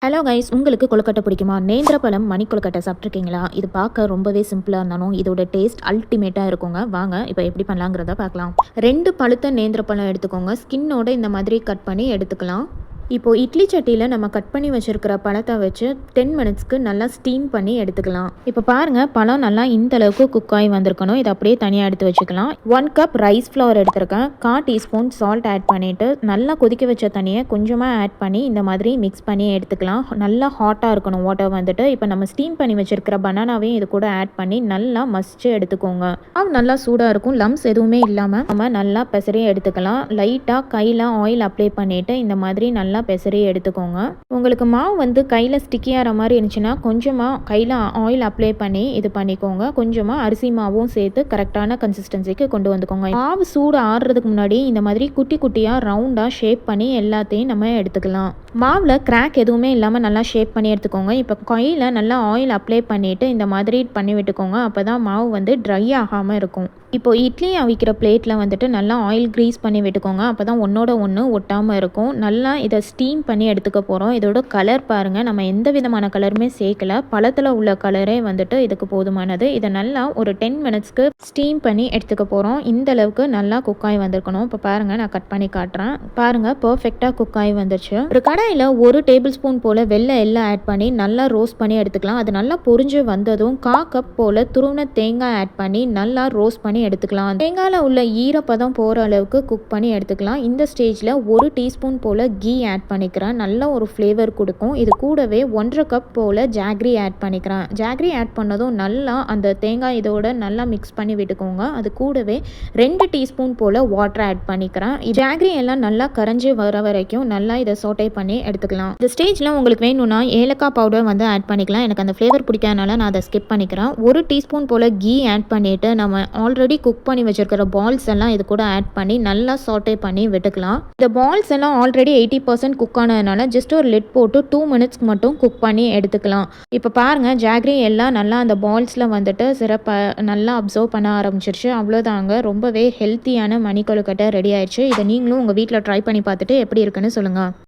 Hello guys, உங்களுக்கு கொழுக்கட்டை பிடிக்குமா? நேந்திரப்பழம் மணி கொழுக்கட்டை சாப்பிட்ருக்கீங்களா? இது பார்க்க ரொம்பவே சிம்பிளாக இருந்தாலும் இதோட டேஸ்ட் அல்டிமேட்டாக இருக்குங்க. வாங்க இப்போ எப்படி பண்ணலாங்கிறத பார்க்கலாம். 2 பழுத்த நேந்திரப்பழம் எடுத்துக்கோங்க. ஸ்கின்னோட இந்த மாதிரி கட் பண்ணி எடுத்துக்கலாம். இப்போது இட்லி சட்டியில் நம்ம கட் பண்ணி வச்சுருக்கிற பழத்தை வச்சு 10 மினிட்ஸ்க்கு நல்லா ஸ்டீம் பண்ணி எடுத்துக்கலாம். இப்போ பாருங்கள், பழம் நல்லா இந்த அளவுக்கு குக் ஆகி வந்திருக்கணும். இதை அப்படியே தனியாக எடுத்து வச்சுக்கலாம். 1 கப் ரைஸ் ஃப்ளவர் எடுத்திருக்கேன். 1/4 டீஸ்பூன் சால்ட் ஆட் பண்ணிவிட்டு நல்லா கொதிக்க வச்ச தண்ணியை கொஞ்சமாக ஆட் பண்ணி இந்த மாதிரி மிக்ஸ் பண்ணி எடுத்துக்கலாம். நல்லா ஹாட்டாக இருக்கணும் வாட்டர் வந்துட்டு. இப்போ நம்ம ஸ்டீம் பண்ணி வச்சுருக்கிற பனானாவையும் இது கூட ஆட் பண்ணி நல்லா மசிச்சு எடுத்துக்கோங்க. நல்லா சூடாக இருக்கும். லம்ஸ் எதுவுமே இல்லாமல் நம்ம நல்லா பெசரி எடுத்துக்கலாம். லைட்டாக கையில் ஆயில் அப்ளை பண்ணிவிட்டு இந்த மாதிரி நல்லா பெசரி எடுத்துக்கோங்க. உங்களுக்கு மாவு வந்து கையில் ஸ்டிக்கியாகிற மாதிரி இருந்துச்சுன்னா கொஞ்சமாக கையில் ஆயில் அப்ளை பண்ணி இது பண்ணிக்கோங்க. கொஞ்சமாக அரிசி மாவும் சேர்த்து கரெக்டான கன்சிஸ்டன்சிக்கு கொண்டு வந்துக்கோங்க. மாவு சூடு ஆடுறதுக்கு முன்னாடி இந்த மாதிரி குட்டி குட்டியாக ரவுண்டாக ஷேப் பண்ணி எல்லாத்தையும் நம்ம எடுத்துக்கலாம். மாவில் கிராக் எதுவுமே இல்லாமல் நல்லா ஷேப் பண்ணி எடுத்துக்கோங்க. இப்போ கையில் நல்லா ஆயில் அப்ளை பண்ணிவிட்டு இந்த மாதிரி பண்ணி விட்டுக்கோங்க. அப்போ தான் மாவு வந்து ட்ரை ஆகாமல் இருக்கும். இப்போது இட்லி அவிக்கிற பிளேட்டில் வந்துட்டு நல்லா ஆயில் க்ரீஸ் பண்ணி விட்டுக்கோங்க. அப்போ தான் ஒன்றோட ஒன்று ஒட்டாமல் இருக்கும். நல்லா இதை ஸ்டீம் பண்ணி எடுத்துக்க போகிறோம். இதோட கலர் பாருங்கள், நம்ம எந்த விதமான கலருமே சேர்க்கலை. பழத்தில் உள்ள கலரே வந்துட்டு இதுக்கு போதுமானது. இதை நல்லா ஒரு 10 மினிட்ஸ்க்கு ஸ்டீம் பண்ணி எடுத்துக்க போகிறோம். இந்த அளவுக்கு நல்லா குக்காய் வந்திருக்கணும். இப்போ பாருங்கள், நான் கட் பண்ணி காட்டுறேன். பாருங்கள், பர்ஃபெக்டாக குக்காய் வந்துருச்சு. ஒரு கடாயில் 1 டேபிள் ஸ்பூன் போல் வெள்ளை எல்லாம் ஆட் பண்ணி நல்லா ரோஸ்ட் பண்ணி எடுத்துக்கலாம். அது நல்லா பொரிஞ்சு வந்ததும் 1/4 கப் போல் துருவின தேங்காய் ஆட் பண்ணி நல்லா ரோஸ்ட் பண்ணி எடுத்துக்கலாம். தேங்காயில் உள்ள ஈரப்பதம் போகிற அளவுக்கு குக் பண்ணி எடுத்துக்கலாம். இந்த ஸ்டேஜில் 1 டீஸ்பூன் போல் கீ ஆட் பண்ணிக்கிறேன். நல்ல ஒரு ஃப்ளேவர் கொடுக்கும். இது கூடவே 1/2 கப் போல் ஜாக்ரி ஆட் பண்ணிக்கிறேன். ஜாக்ரி ஆட் பண்ணதும் நல்லா அந்த தேங்காய் இதோட நல்லா மிக்ஸ் பண்ணி விட்டுக்கோங்க. அது கூடவே 2 டீஸ்பூன் போல் வாட்டர் ஆட் பண்ணிக்கிறேன். ஜாக்ரி எல்லாம் நல்லா கரைஞ்சி வர வரைக்கும் நல்லா இதை சோட்டை பண்ணி எடுத்துக்கலாம். இந்த ஸ்டேஜில் உங்களுக்கு வேணும்னா ஏலக்காய் பவுடர் வந்து ஆட் பண்ணிக்கலாம். எனக்கு அந்த ஃப்ளேவர் பிடிக்காதனால நான் அதை ஸ்கிப் பண்ணிக்கிறேன். 1 டீஸ்பூன் போல் கீ ஆட் பண்ணிவிட்டு நம்ம ஆல்ரெடி குக் பண்ணி வச்சிருக்கிற பால்ஸ் எல்லாம் இது கூட ஆட் பண்ணி நல்லா சாட்டே பண்ணி விட்டுக்கலாம். இந்த பால்ஸ் எல்லாம் ஆல்ரெடி 80% குக் ஆனதுனால ஜஸ்ட் ஒரு லிட் போட்டு 2 மினிட்ஸ்க்கு மட்டும் குக் பண்ணி எடுத்துக்கலாம். இப்போ பாருங்கள், ஜாக்ரி எல்லாம் நல்லா அந்த பால்ஸில் வந்துட்டு சிறப்பாக நல்லா அப்சர்வ் பண்ண ஆரம்பிச்சிருச்சு. அவ்வளோதாங்க, ரொம்பவே ஹெல்த்தியான மணி கொழுக்கட்டை ரெடி ஆயிடுச்சு. இதை நீங்களும் உங்கள் வீட்டில் ட்ரை பண்ணி பார்த்துட்டு எப்படி இருக்குன்னு சொல்லுங்கள்.